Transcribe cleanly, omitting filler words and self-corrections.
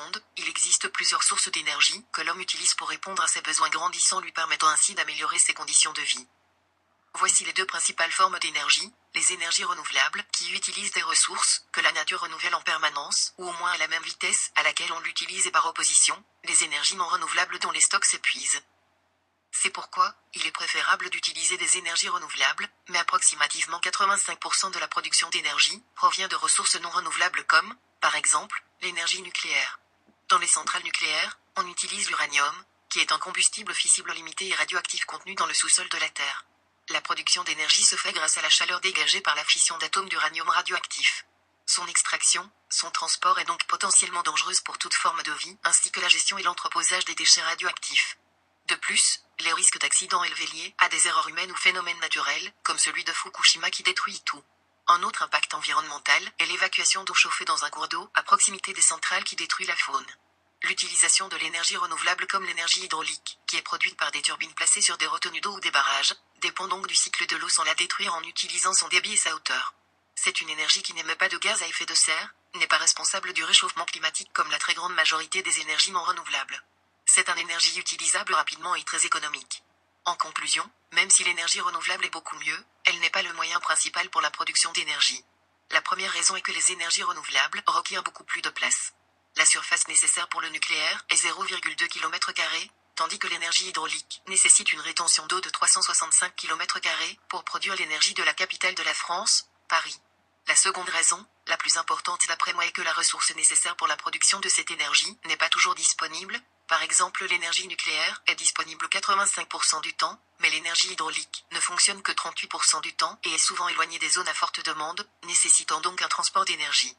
monde, il existe plusieurs sources d'énergie que l'homme utilise pour répondre à ses besoins grandissants, lui permettant ainsi d'améliorer ses conditions de vie. Voici les deux principales formes d'énergie, les énergies renouvelables, qui utilisent des ressources que la nature renouvelle en permanence, ou au moins à la même vitesse à laquelle on l'utilise, et par opposition, les énergies non renouvelables dont les stocks s'épuisent. C'est pourquoi, il est préférable d'utiliser des énergies renouvelables, mais approximativement 85% de la production d'énergie provient de ressources non renouvelables comme, par exemple, l'énergie nucléaire. Dans les centrales nucléaires, on utilise l'uranium, qui est un combustible fissible limité et radioactif contenu dans le sous-sol de la Terre. La production d'énergie se fait grâce à la chaleur dégagée par la fission d'atomes d'uranium radioactif. Son extraction, son transport est donc potentiellement dangereuse pour toute forme de vie, ainsi que la gestion et l'entreposage des déchets radioactifs. De plus, les risques d'accidents élevés liés à des erreurs humaines ou phénomènes naturels, comme celui de Fukushima qui détruit tout. Un autre impact environnemental est l'évacuation d'eau chauffée dans un cours d'eau à proximité des centrales qui détruit la faune. L'utilisation de l'énergie renouvelable comme l'énergie hydraulique, qui est produite par des turbines placées sur des retenues d'eau ou des barrages, dépend donc du cycle de l'eau sans la détruire en utilisant son débit et sa hauteur. C'est une énergie qui n'émet pas de gaz à effet de serre, n'est pas responsable du réchauffement climatique comme la très grande majorité des énergies non renouvelables. C'est une énergie utilisable rapidement et très économique. En conclusion, même si l'énergie renouvelable est beaucoup mieux, elle n'est pas le moyen principal pour la production d'énergie. La première raison est que les énergies renouvelables requièrent beaucoup plus de place. La surface nécessaire pour le nucléaire est 0,2 km², tandis que l'énergie hydraulique nécessite une rétention d'eau de 365 km² pour produire l'énergie de la capitale de la France, Paris. La seconde raison, la plus importante d'après moi, est que la ressource nécessaire pour la production de cette énergie n'est pas toujours disponible. Par exemple, l'énergie nucléaire est disponible 85% du temps, mais l'énergie hydraulique ne fonctionne que 38% du temps et est souvent éloignée des zones à forte demande, nécessitant donc un transport d'énergie.